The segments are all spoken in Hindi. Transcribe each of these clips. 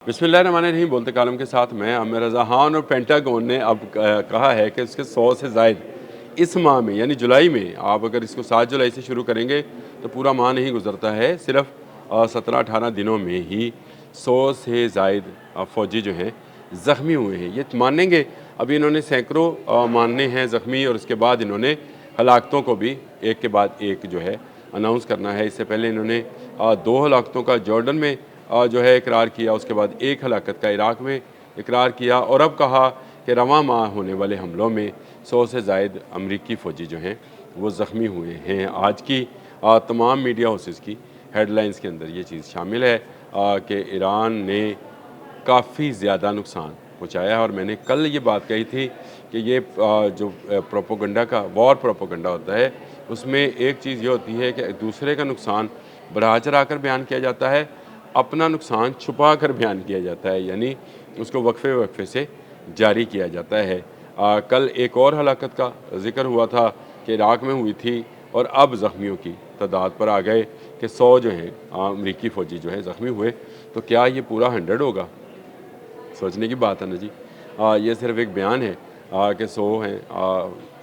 बिस्मिल्लाहिर्रहमानिर्रहीम। बोलते कालम के साथ मैं आमिर रज़ा खान और पेंटागन ने अब कहा है कि इसके 100 से ज़ायद इस माह में यानी जुलाई में आप अगर इसको 7 जुलाई से शुरू करेंगे तो पूरा माह नहीं गुजरता है, सिर्फ 17-18 दिनों में ही 100 से ज़ायद फ़ौजी जो हैं ज़ख्मी हुए हैं। ये मानेंगे, अभी इन्होंने सैकड़ों मानने हैं ज़ख्मी और उसके बाद इन्होंने हलाकतों को भी एक के बाद एक जो है अनाउंस करना है। इससे पहले इन्होंने 2 हलाकतों का जॉर्डन में जो है इकरार किया, उसके बाद एक हलाकत का इराक़ में इकरार किया और अब कहा कि रवां माह होने वाले हमलों में 100 से ज़ायद अमरीकी फ़ौजी जो हैं वो ज़ख्मी हुए हैं। आज की तमाम मीडिया हाउसेस की हेडलाइंस के अंदर ये चीज़ शामिल है कि ईरान ने काफ़ी ज़्यादा नुकसान पहुँचाया है। और मैंने कल ये बात कही थी कि ये जो प्रोपोगंडा का वॉर प्रोपोगंडा होता है, उसमें एक चीज़ ये होती है कि दूसरे का नुकसान बढ़ा चढ़ा कर बयान किया जाता है, अपना नुकसान छुपा कर बयान किया जाता है, यानी उसको वक्फे वक्फे से जारी किया जाता है। कल एक और हलाकत का ज़िक्र हुआ था कि इराक़ में हुई थी और अब ज़ख्मियों की तादाद पर आ गए कि 100 जो हैं अमरीकी फ़ौजी जो हैं ज़ख्मी हुए। तो क्या ये पूरा 100 होगा? सोचने की बात है ना जी। ये सिर्फ एक बयान है कि 100 हैं,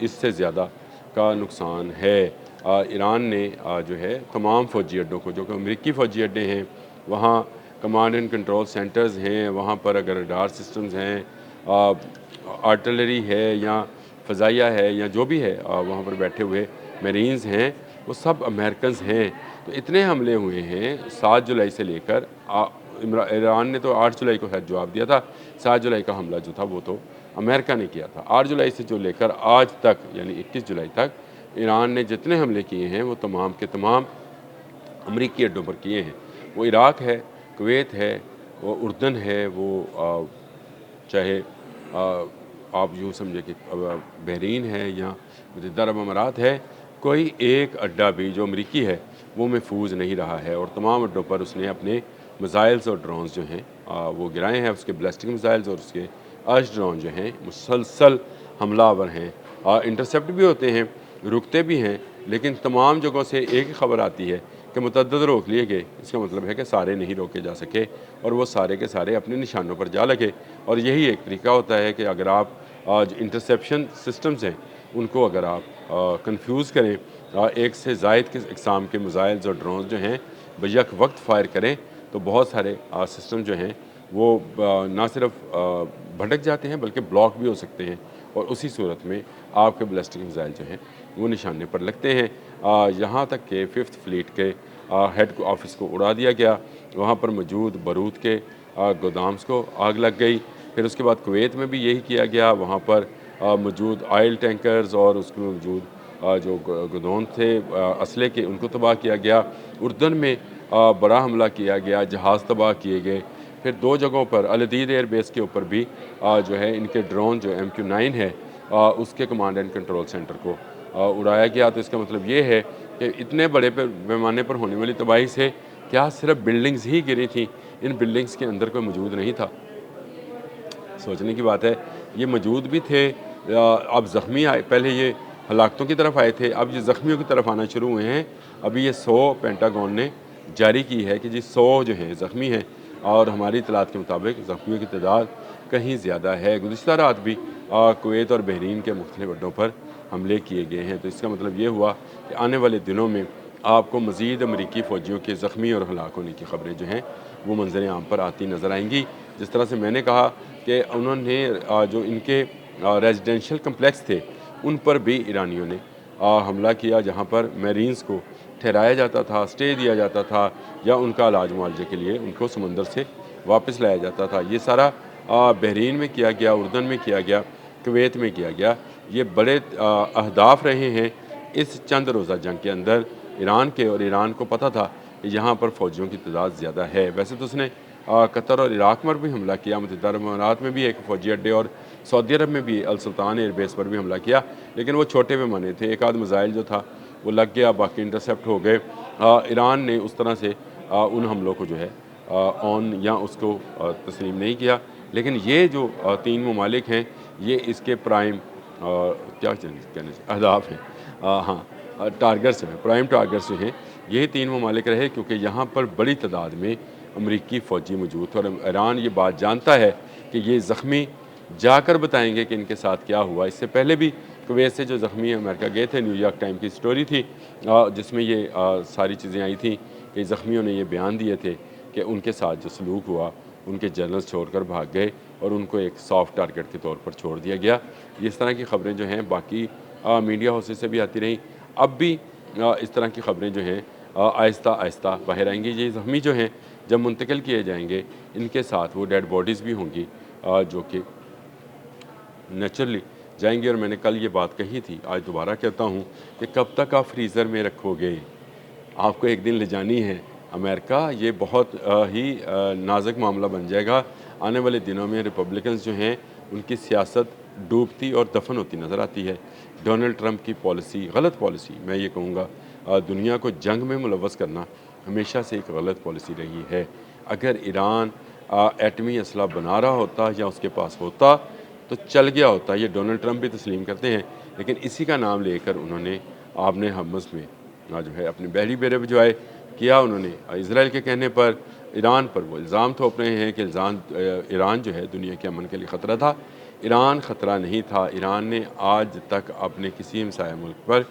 इससे ज़्यादा का नुकसान है। ईरान ने जो है तमाम फ़ौजी अड्डों को, जो कि अमरीकी फ़ौजी अड्डे हैं, वहाँ कमांड एंड कंट्रोल सेंटर्स हैं, वहाँ पर अगर रडार सिस्टम्स हैं, आर्टिलरी है या फ़ज़ाइया है या जो भी है, वहाँ पर बैठे हुए मरीन्स हैं, वो सब अमेरिकन्स हैं। तो इतने हमले हुए हैं 7 जुलाई से लेकर, ईरान ने तो 8 जुलाई को खैर जवाब दिया था, 7 जुलाई का हमला जो था वो तो अमेरिका ने किया था। 8 जुलाई से जो लेकर आज तक यानी 21 जुलाई तक ईरान ने जितने हमले किए हैं वो तमाम के तमाम अमरीकी अड्डों पर किए हैं। वो इराक़ है, कुवैत है, वो उर्दन है, वो चाहे आप यूँ समझे कि बहरीन है या मुत्तहिदा अरब अमारात है, कोई एक अड्डा भी जो अमरीकी है वो महफूज नहीं रहा है। और तमाम अड्डों पर उसने अपने मिसाइल्स और ड्रोन्स जो हैं वो गिराए हैं। उसके बैलिस्टिक मिसाइल्स और उसके अर्श ड्रोन जो हैं मुसलसल हमलावर हैं, इंटरसेप्ट भी होते हैं, रुकते भी हैं, लेकिन तमाम जगहों से एक ही खबर आती है कि मुतअद्दिद रोक लिए गए। इसका मतलब है कि सारे नहीं रोके जा सके और वो सारे के सारे अपने निशानों पर जा लगे। और यही एक तरीका होता है कि अगर आप जो इंटरसेप्शन सिस्टम्स हैं उनको अगर आप कंफ्यूज करें, एक से ज़ायद के इकसाम के मिसाइल्स और ड्रोन जो हैं बैक वक्त फायर करें, तो बहुत सारे सिस्टम जो हैं वो ना सिर्फ भटक जाते हैं बल्कि ब्लॉक भी हो सकते हैं और उसी सूरत में आपके बैलिस्टिक मिसाइल जो हैं वो निशाने पर लगते हैं। यहाँ तक कि 5th फ्लीट के हेड ऑफिस को उड़ा दिया गया, वहाँ पर मौजूद बारूद के गोदाम्स को आग लग गई। फिर उसके बाद कुवैत में भी यही किया गया, वहाँ पर मौजूद ऑयल टैंकर्स और उसमें मौजूद जो गोदाम थे असले के, उनको तबाह किया गया। उर्दन में बड़ा हमला किया गया, जहाज़ तबाह किए गए। फिर 2 जगहों पर अल-अदीद एयर बेस के ऊपर भी जो है इनके ड्रोन जो MQ-9 है उसके कमांड एंड कंट्रोल सेंटर को उड़ाया गया। तो इसका मतलब ये है कि इतने बड़े पैमाने पर होने वाली तबाही से क्या सिर्फ बिल्डिंग्स ही गिरी थी, इन बिल्डिंग्स के अंदर कोई मौजूद नहीं था? सोचने की बात है। ये मौजूद भी थे, अब ज़ख्मी आए, पहले ये हलाकतों की तरफ आए थे, अब ये ज़ख्मियों की तरफ आना शुरू हुए हैं। अभी ये 100 पेंटागन ने जारी की है कि जी 100 जो हैं ज़ख्मी हैं और हमारी इतलात के मुताबिक ज़ख्मियों की तादाद कहीं ज़्यादा है। गुज़िश्ता रात भी कुवैत और बहरीन के मुख्तलिफ़ अड्डों पर हमले किए गए हैं। तो इसका मतलब ये हुआ कि आने वाले दिनों में आपको मज़ीद अमरीकी फ़ौजियों के ज़ख्मी और हलाक होने की ख़बरें जो हैं वो मंज़र आम पर आती नज़र आएंगी। जिस तरह से मैंने कहा कि उन्होंने जो इनके रेजिडेंशियल कम्प्लेक्स थे उन पर भी ईरानियों ने हमला किया, जहाँ पर मरीन्स को ठहराया जाता था, स्टे दिया जाता था या उनका इलाज मुआवजे के लिए उनको समंदर से वापस लाया जाता था। ये सारा बहरीन में किया गया, उर्दन में किया गया, कुवैत में किया गया। ये बड़े अहदाफ रहे हैं इस चंद रोज़ा जंग के अंदर ईरान के, और ईरान को पता था कि यहाँ पर फ़ौजियों की तादाद ज़्यादा है। वैसे तो उसने कतर और इराक़ पर भी हमला किया, मुत्तहिदा अरब अमारात में भी एक फ़ौजी अड्डे और सऊदी अरब में भी अल सुल्तान एयरबेस पर भी हमला किया, लेकिन वो छोटे पैमाने थे। एक आध मिसाइल जो था वो लग गया, बाकी इंटरसेप्ट हो गए। ईरान ने उस तरह से उन हमलों को जो है ऑन या उसको तस्लीम नहीं किया। लेकिन ये जो 3 ममालिक हैं ये इसके प्राइम क्या कहने अहदाफ हैं, हाँ टारगेट्स हैं, प्राइम टारगेट्स जो हैं यही 3 ममालिक रहे, क्योंकि यहाँ पर बड़ी तादाद में अमरीकी फ़ौजी मौजूद थे, और ईरान ये बात जानता है कि ये ज़ख्मी जाकर बताएंगे कि इनके साथ क्या हुआ। इससे पहले भी कुवैत से जो ज़ख्मी अमेरिका गए थे, न्यूयॉर्क टाइम की स्टोरी थी जिसमें ये सारी चीज़ें आई थी कि ज़ख्मियों ने ये बयान दिए थे कि उनके साथ जो सलूक हुआ, उनके जनरल्स छोड़कर भाग गए और उनको एक सॉफ्ट टारगेट के तौर पर छोड़ दिया गया। इस तरह की ख़बरें जो हैं बाकी मीडिया हाउसेस से भी आती रहीं। अब भी इस तरह की ख़बरें जो हैं आहिस्ता आहिस्ता बाहर आएंगी। ये ज़ख्मी जो हैं जब मुंतकिल किए जाएंगे, इनके साथ वो डेड बॉडीज़ भी होंगी जो कि नेचुरली जाएंगी। और मैंने कल ये बात कही थी, आज दोबारा कहता हूँ कि कब तक आप फ्रीज़र में रखोगे, आपको एक दिन ले जानी है अमेरिका। ये बहुत ही नाजुक मामला बन जाएगा। आने वाले दिनों में रिपब्लिकन्स जो हैं उनकी सियासत डूबती और दफन होती नज़र आती है। डोनाल्ड ट्रंप की पॉलिसी गलत पॉलिसी, मैं ये कहूँगा दुनिया को जंग में मुलव्वस करना हमेशा से एक गलत पॉलिसी रही है। अगर ईरान एटमी असला बना रहा होता या उसके पास होता तो चल गया होता, ये डोनाल्ड ट्रंप भी तस्लीम करते हैं। लेकिन इसी का नाम लेकर उन्होंने आपने हमस में जो है अपने बहरी बेरे भिजवाए किया। उन्होंने इजराइल के कहने पर ईरान पर वो इल्ज़ाम थोप रहे हैं कि ईरान जो है दुनिया के अमन के लिए ख़तरा था। ईरान ख़तरा नहीं था। ईरान ने आज तक अपने किसी हमसाया मुल्क पर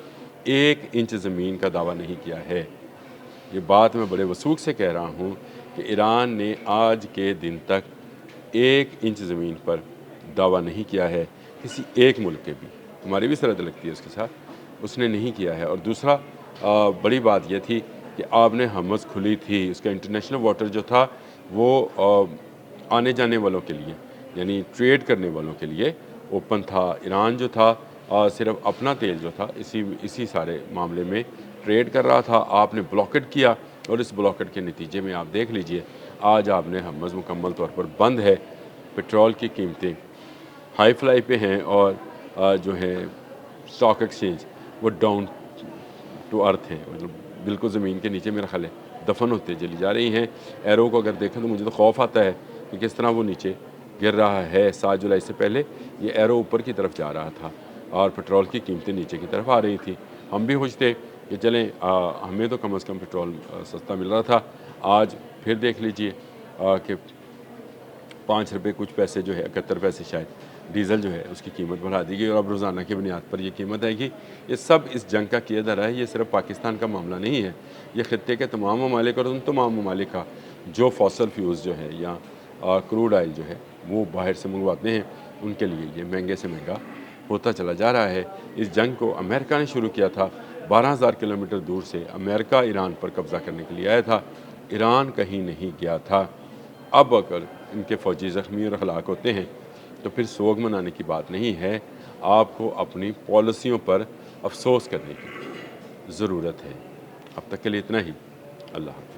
1 इंच ज़मीन का दावा नहीं किया है। ये बात मैं बड़े वसूख से कह रहा हूँ कि ईरान ने आज के दिन तक 1 इंच ज़मीन पर दावा नहीं किया है किसी एक मुल्क के भी। हमारी भी सरहद लगती है उसके साथ, उसने नहीं किया है। और दूसरा बड़ी बात यह थी कि आपने हमस खुली थी, उसका इंटरनेशनल वाटर जो था वो आने जाने वालों के लिए यानी ट्रेड करने वालों के लिए ओपन था। ईरान जो था सिर्फ अपना तेल जो था इसी सारे मामले में ट्रेड कर रहा था। आपने ब्लॉकेट किया और इस ब्लॉकेट के नतीजे में आप देख लीजिए आज आपने हमस मुकम्मल तौर पर बंद है। पेट्रोल की कीमतें हाई फ्लाई पे हैं और जो है स्टॉक एक्सचेंज वो डाउन टू अर्थ हैं, मतलब बिल्कुल ज़मीन के नीचे मेरा ख्याल है दफन होते चली जा रही हैं। एरो को अगर देखें तो मुझे तो खौफ आता है कि किस तरह वो नीचे गिर रहा है। 7 जुलाई से पहले ये एरो ऊपर की तरफ जा रहा था और पेट्रोल की कीमतें नीचे की तरफ आ रही थी। हम भी खुश थे कि चलें हमें तो कम से कम पेट्रोल सस्ता मिल रहा था। आज फिर देख लीजिए कि 5 रुपये कुछ पैसे जो है 71 पैसे शायद डीज़ल जो है उसकी कीमत बढ़ा दी गई और अब रोज़ाना की बुनियाद पर ये कीमत आएगी। ये सब इस जंग का किया धरा है। ये सिर्फ पाकिस्तान का मामला नहीं है, ये ख़ित्ते के तमाम ममालिक और उन तमाम ममालिक का जो फॉसल फ्यूल्स जो है या क्रूड ऑयल जो है वो बाहर से मंगवाते हैं, उनके लिए ये महंगे से महंगा होता चला जा रहा है। इस जंग को अमेरिका ने शुरू किया था। 12,000 किलोमीटर दूर से अमेरिका ईरान पर कब्ज़ा करने के लिए आया था। ईरान कहीं नहीं गया था। अब अगर इनके फ़ौजी ज़ख्मी और हलाक होते हैं तो फिर सोग मनाने की बात नहीं है, आपको अपनी पॉलिसियों पर अफसोस करने की ज़रूरत है। अब तक के लिए इतना ही। अल्लाह हाफ़िज़।